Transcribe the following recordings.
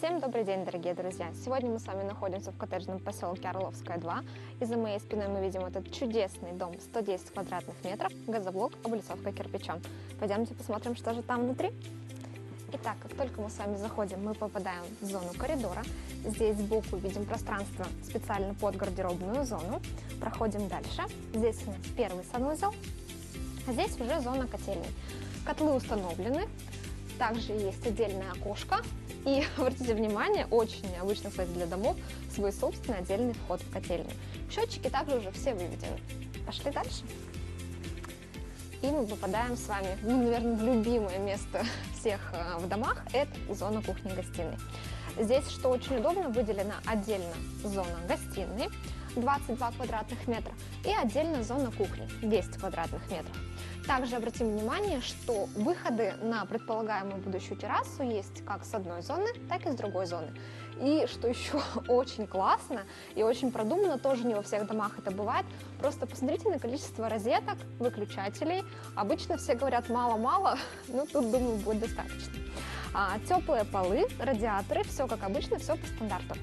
Всем добрый день, дорогие друзья! Сегодня мы с вами находимся в коттеджном поселке Орловская, 2. И за моей спиной мы видим этот чудесный дом, 110 квадратных метров, газоблок, облицовка кирпичом. Пойдемте посмотрим, что же там внутри. Итак, как только мы с вами заходим, мы попадаем в зону коридора. Здесь сбоку видим пространство специально под гардеробную зону. Проходим дальше. Здесь у нас первый санузел, а здесь уже зона котельной. Котлы установлены. Также есть отдельное окошко. И обратите внимание, очень необычно, кстати, для домов, свой собственный отдельный вход в котельную. Счетчики также уже все выведены. Пошли дальше. И мы попадаем с вами, наверное, в любимое место всех в домах, это зона кухни-гостиной. Здесь, что очень удобно, выделена отдельно зона гостиной, 22 квадратных метра, и отдельно зона кухни, 10 квадратных метров. Также обратим внимание, что выходы на предполагаемую будущую террасу есть как с одной зоны, так и с другой зоны. И что еще очень классно и очень продумано, тоже не во всех домах это бывает, просто посмотрите на количество розеток, выключателей. Обычно все говорят мало-мало, но тут, думаю, будет достаточно. Теплые полы, радиаторы, все как обычно, все по стандарту.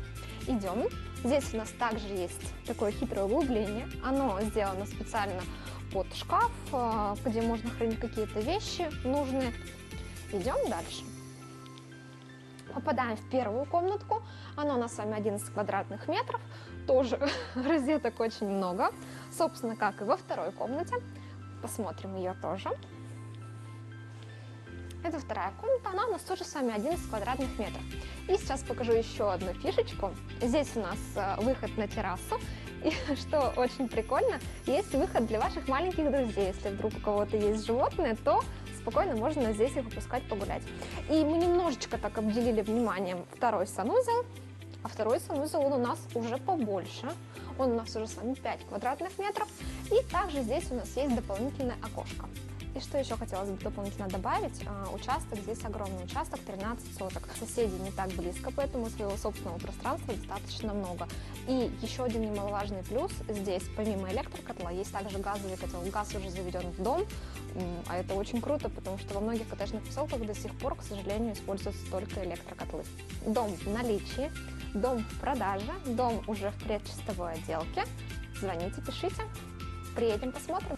Идем. Здесь у нас также есть такое хитрое углубление. Оно сделано специально под шкаф, где можно хранить какие-то вещи нужные. Идем дальше. Попадаем в первую комнатку. Она у нас с вами 11 квадратных метров. Тоже розеток очень много. Собственно, как и во второй комнате. Посмотрим ее тоже. Это вторая комната, она у нас тоже с вами 11 квадратных метров. И сейчас покажу еще одну фишечку. Здесь у нас выход на террасу. И что очень прикольно, есть выход для ваших маленьких друзей. Если вдруг у кого-то есть животные, то спокойно можно здесь их выпускать погулять. И мы немножечко так обделили вниманием второй санузел. А второй санузел он у нас уже побольше. Он у нас уже с вами 5 квадратных метров. И также здесь у нас есть дополнительное окошко. И что еще хотелось бы дополнительно добавить, участок, здесь огромный участок, 13 соток. Соседи не так близко, поэтому своего собственного пространства достаточно много. И еще один немаловажный плюс, здесь помимо электрокотла есть также газовый котел. Газ уже заведен в дом, а это очень круто, потому что во многих коттеджных поселках до сих пор, к сожалению, используются только электрокотлы. Дом в наличии, дом в продаже, дом уже в предчистовой отделке. Звоните, пишите, приедем, посмотрим.